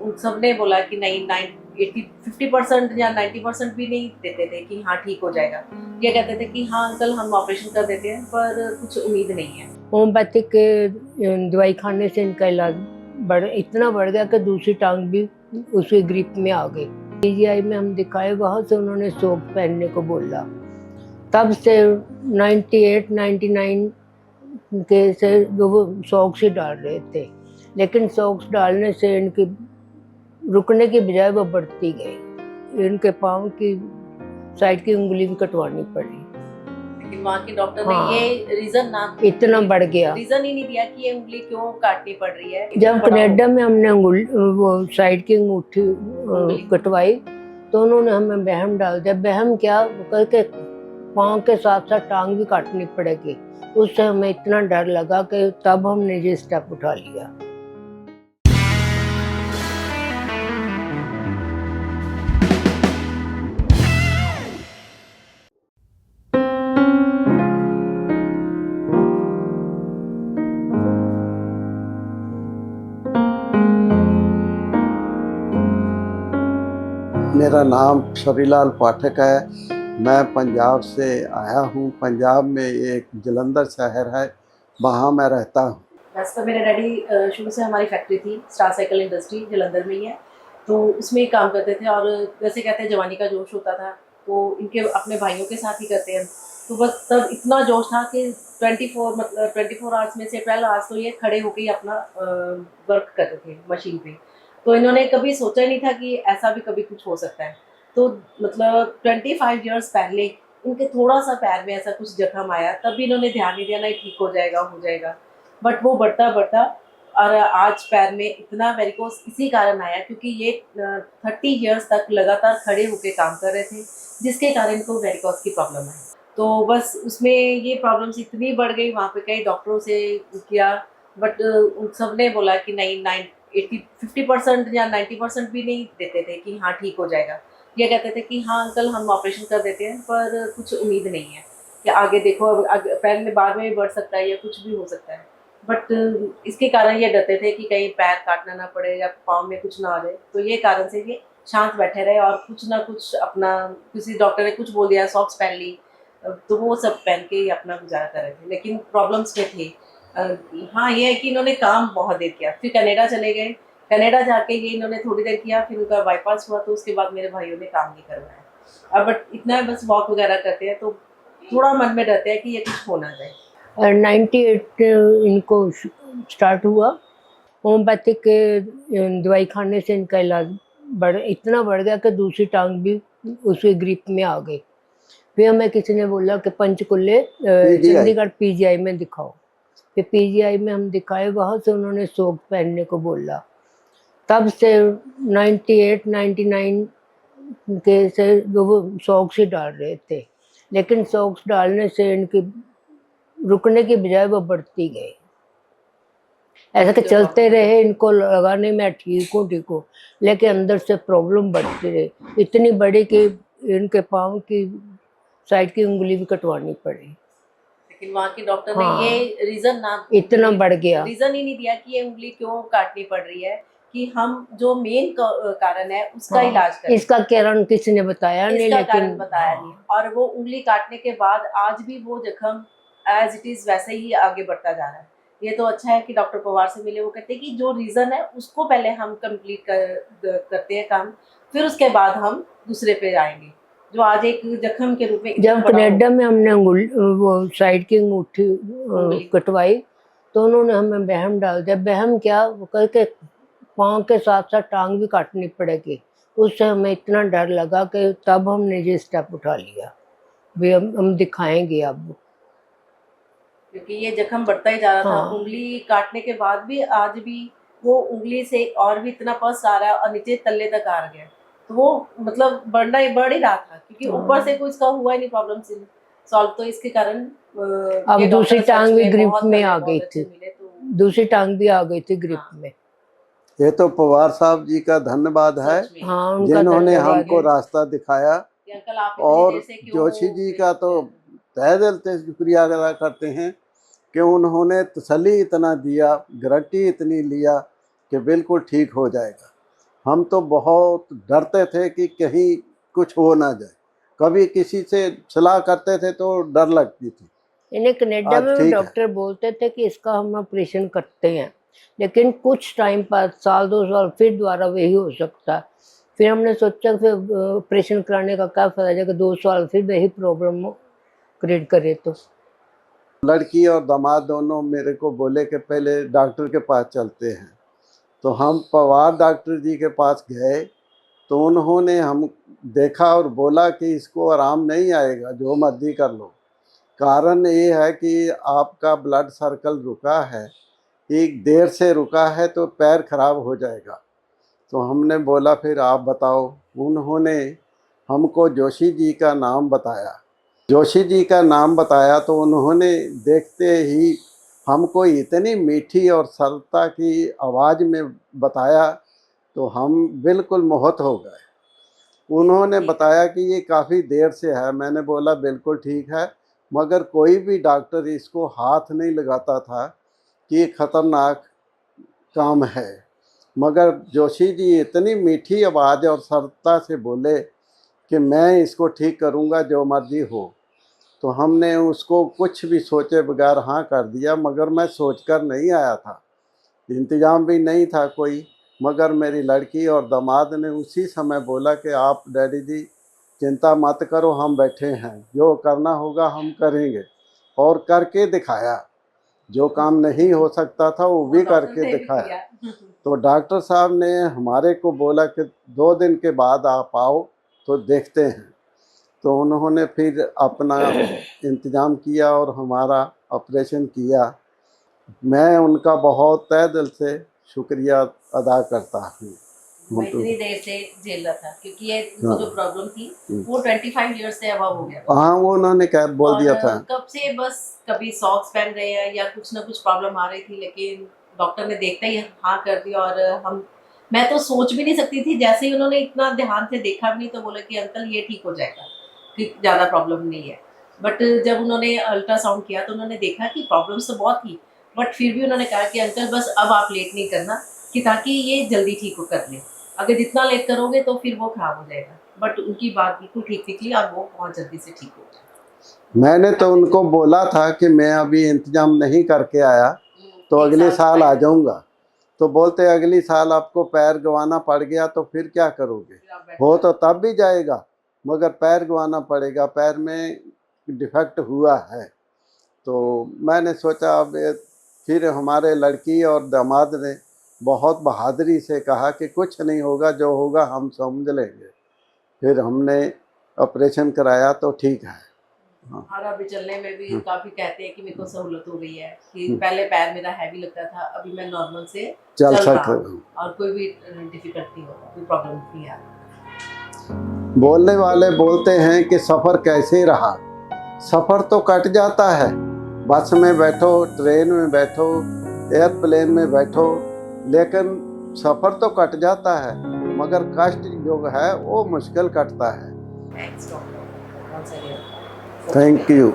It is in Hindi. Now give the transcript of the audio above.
उन सब ने बोला कि नहीं 50% या 90% भी नहीं देते थे कि हाँ ठीक हो जाएगा। ये कहते थे कि हाँ अंकल हम ऑपरेशन कर देते हैं, पर कुछ उम्मीद नहीं है। होम्योपैथिक के दवाई खाने से इनका इलाज इतना बढ़ गया कि दूसरी टांग भी उसी ग्रिप में आ गई। पीजीआई में हम दिखाए, वहाँ से उन्होंने सॉक्स पहनने को बोला। तब से 98 99 के से वो सॉक्स ही डाल रहे थे, लेकिन सॉक्स डालने से इनकी रुकने की बजाय वो बढ़ती गई। इनके पाँव की साइड की उंगली भी कटवानी पड़ी। लेकिन वहाँ के डॉक्टर हाँ, ने ये रीजन ना इतना बढ़ गया, रीजन ही नहीं दिया कि ये उंगली क्यों काटनी पड़ रही है। जब कनाडा में हमने वो साइड की अंगूठी कटवाई तो उन्होंने हमें वहम डाल दिया। वहम क्या, करके पाँव के साथ साथ टांग भी काटनी पड़ेगी। उससे हमें इतना डर लगा कि तब हमने ये स्टेप उठा लिया। मेरा नाम छविलाल पाठक है। मैं पंजाब से आया हूँ। पंजाब में एक जलंधर शहर है, वहाँ मैं रहता हूँ। वैसे तो मेरे डैडी शुरू से हमारी फैक्ट्री थी, स्टार साइकिल इंडस्ट्री जलंधर में ही है, तो उसमें ही काम करते थे। और जैसे कहते हैं जवानी का जोश होता था, तो इनके अपने भाइयों के साथ ही करते हैं। तो बस तब इतना जोश था कि 24 आवर्स में से 12 आवर्स तो ये खड़े होकर ही अपना वर्क करते थे मशीन पे। तो इन्होंने कभी सोचा ही नहीं था कि ऐसा भी कभी कुछ हो सकता है। तो मतलब 25 ईयर्स पहले इनके थोड़ा सा पैर में ऐसा कुछ जख्म आया, तब भी इन्होंने ध्यान नहीं दिया, नहीं ठीक हो जाएगा हो जाएगा। बट वो बढ़ता बढ़ता और आज पैर में इतना वेरिकोस इसी कारण आया क्योंकि ये 30 ईयर्स तक लगातार खड़े होकर काम कर रहे थे, जिसके कारण इनको वेरिकोस की प्रॉब्लम है। तो बस उसमें ये प्रॉब्लम्स इतनी बढ़ गई, वहाँ पे कई डॉक्टरों से किया, बट उन सब ने बोला कि नहीं 50% या 90% भी नहीं देते थे कि हाँ ठीक हो जाएगा। ये कहते थे कि हाँ अंकल हम ऑपरेशन कर देते हैं, पर कुछ उम्मीद नहीं है कि आगे देखो पैर में बाद में भी बढ़ सकता है या कुछ भी हो सकता है। बट इसके कारण ये डरते थे कि कहीं पैर काटना ना पड़े या पाँव में कुछ ना आ जाए, तो ये कारण से ये शांत बैठे रहे और कुछ ना कुछ अपना, किसी डॉक्टर ने कुछ बोल दिया सॉक्स पहन ली, तो वो सब पहन के ही अपना गुजारा कर रहे थे, लेकिन प्रॉब्लम्स में थे। हाँ ये है कि इन्होंने काम बहुत देर किया, फिर कनाडा चले गए। कनाडा जाके ये इन्होंने थोड़ी देर किया, फिर उनका बाईपास हुआ, तो उसके बाद मेरे भाइयों ने काम नहीं करवाया। अब बट इतना बस वॉक वगैरह करते हैं, तो थोड़ा मन में रहता है कि ये कुछ हो ना जाए। 98 इनको स्टार्ट हुआ। होम्योपैथिक के दवाई खाने से इनका इलाज इतना बढ़ गया कि दूसरी टांग भी उसी ग्रिप में आ गई। फिर हमें किसी ने बोला कि पंचकुले चंडीगढ़ पीजीआई में दिखाओ। फिर पीजीआई में हम दिखाए, वहाँ से उन्होंने सॉक्स पहनने को बोला। तब से 98 99 के से वो सॉक्स ही डाल रहे थे, लेकिन सॉक्स डालने से इनकी रुकने की बजाय वो बढ़ती गई। ऐसा कि चलते रहे, इनको लगा नहीं मैं ठीक हूँ, लेकिन अंदर से प्रॉब्लम बढ़ती रही, इतनी बड़ी कि इनके पाँव की साइड की उंगली भी कटवानी पड़ी। लेकिन वहाँ के डॉक्टर हाँ, ने ये रीजन ना इतना बढ़ गया, रीजन ही नहीं दिया कि ये उंगली क्यों काटनी पड़ रही है, कि हम जो मेन कारण है उसका हाँ, इलाज करें। इसका कारण किसी ने बताया नहीं, इसका लेकिन कारण बताया नहीं, और वो उंगली काटने के बाद आज भी वो जख्म एज इट इज वैसे ही आगे बढ़ता जा रहा है। ये तो अच्छा है कि डॉक्टर पवार से मिले, वो कहते हैं कि जो रीजन है उसको पहले हम कंप्लीट करते हैं काम, फिर उसके बाद हम दूसरे पे आएंगे, जो आज एक जख्म के रूप में। जब कनाडा में हमने वो साइड की अंगूठी कटवाई तो उन्होंने हमें वहम डाल दिया। वहम क्या, वो करके पाँव के साथ साथ टांग भी काटनी पड़ेगी। उससे हमें इतना डर लगा कि तब हमने ये स्टेप उठा लिया, भी हम दिखाएंगे अब, क्योंकि ये जख्म बढ़ता ही जा रहा था। हाँ, उंगली काटने के बाद भी आज भी वो उंगली से और भी इतना पस आ रहा है और नीचे तल्ले तक आ गया, तो वो मतलब बढ़ ही रहा था, क्योंकि ऊपर से कोई इसका हुआ ही नहीं प्रॉब्लम सॉल्व। तो इसके कारण अब दूसरी टांग भी ग्रिप में आ गई थी, तो दूसरी टांग भी आ गई थी ग्रिप में। ये तो पवार साहब जी का धन्यवाद है, हाँ, जिन्होंने हमको रास्ता दिखाया। अंकल आप और जोशी जी का तो तहे दिल से शुक्रिया अदा करते हैं कि उन्होंने तसल्ली इतना दिया, गारंटी इतनी लिया कि बिल्कुल ठीक हो जाएगा। हम तो बहुत डरते थे कि कहीं कुछ हो ना जाए, कभी किसी से सलाह करते थे तो डर लगती थी। इन्हें कनाडा आज में भी ठीक है। डॉक्टर बोलते थे कि इसका हम ऑपरेशन करते हैं, लेकिन कुछ टाइम बाद, साल 2 साल, फिर दोबारा वही हो सकता है। फिर हमने सोचा फिर ऑपरेशन कराने का क्या फायदा है कि 2 साल फिर वही प्रॉब्लम क्रिएट करे। तो लड़की और दामाद दोनों मेरे को बोले कि पहले डॉक्टर के पास चलते हैं, तो हम पवार डॉक्टर जी के पास गए, तो उन्होंने हम देखा और बोला कि इसको आराम नहीं आएगा, जो मर्जी कर लो। कारण ये है कि आपका ब्लड सर्कल रुका है, एक देर से रुका है तो पैर खराब हो जाएगा। तो हमने बोला फिर आप बताओ। उन्होंने हमको जोशी जी का नाम बताया। जोशी जी का नाम बताया तो उन्होंने देखते ही हमको इतनी मीठी और सरलता की आवाज़ में बताया, तो हम बिल्कुल मोहित हो गए। उन्होंने बताया कि ये काफ़ी देर से है। मैंने बोला बिल्कुल ठीक है, मगर कोई भी डॉक्टर इसको हाथ नहीं लगाता था कि ये ख़तरनाक काम है। मगर जोशी जी इतनी मीठी आवाज़ और सरलता से बोले कि मैं इसको ठीक करूँगा, जो मर्जी हो। तो हमने उसको कुछ भी सोचे बगैर हाँ कर दिया, मगर मैं सोचकर नहीं आया था, इंतज़ाम भी नहीं था कोई। मगर मेरी लड़की और दामाद ने उसी समय बोला कि आप डैडी जी चिंता मत करो, हम बैठे हैं, जो करना होगा हम करेंगे। और करके दिखाया, जो काम नहीं हो सकता था वो भी करके दिखाया। तो डॉक्टर साहब ने हमारे को बोला कि 2 दिन के बाद आप आओ तो देखते हैं। तो उन्होंने फिर अपना इंतज़ाम किया और हमारा ऑपरेशन किया। मैं उनका बहुत तहे दिल से शुक्रिया अदा करता हूँ। मैं इतनी देर से झेल रहा था क्योंकि ये हाँ। जो प्रॉब्लम थी वो 25 ईयर्स से अबव हो गया था। हाँ, वो उन्होंने क्या बोल दिया था। कब से बस कभी सॉक्स पहन रहे हैं या कुछ ना कुछ प्रॉब्लम आ रही थी, लेकिन डॉक्टर ने देखते ही हाँ कर दिया। और मैं तो सोच भी नहीं सकती थी, जैसे ही उन्होंने इतना ध्यान से देखा भी नहीं तो बोले कि अंकल ये ठीक हो जाएगा, कि ज़्यादा प्रॉब्लम नहीं है। बट जब उन्होंने अल्ट्रासाउंड किया तो उन्होंने देखा कि प्रॉब्लम्स तो बहुत थी, बट फिर भी उन्होंने कहा कि अंकल बस अब आप लेट नहीं करना, कि ताकि ये जल्दी ठीक हो कर ले। अगर जितना लेट करोगे तो फिर वो खराब हो जाएगा। बट उनकी बात बिल्कुल ठीक निकली और वो बहुत जल्दी से ठीक हो गया। मैंने तो उनको बोला था कि मैं अभी इंतज़ाम नहीं करके आया तो अगले साल आ जाऊंगा। तो बोलते अगली साल आपको पैर गंवाना पड़ गया तो फिर क्या करोगे, हो तो तब भी जाएगा, मगर पैर गंवाना पड़ेगा, पैर में डिफेक्ट हुआ है। तो मैंने सोचा अब फिर हमारे लड़की और दामाद ने बहुत बहादुरी से कहा कि कुछ नहीं होगा, जो होगा हम समझ लेंगे। फिर हमने ऑपरेशन कराया तो ठीक है। हाँ। और अभी चलने में भी काफी कहते हैं कि मेरे को सहूलत हो गई है, कि पहले पैर मेरा हैवी लगता था, अभी मैं नॉर्मल से चल रहा सकते हूँ और कोई भी डिफिकल्ट नहीं होता, कोई प्रॉब्लम नहीं आ रही। बोलने वाले बोलते हैं कि सफ़र कैसे रहा। सफ़र तो कट जाता है, बस में बैठो, ट्रेन में बैठो, एयरप्लेन में बैठो, लेकिन सफ़र तो कट जाता है, मगर कष्ट जो है वो मुश्किल कटता है। Thanks doctor. Thank you.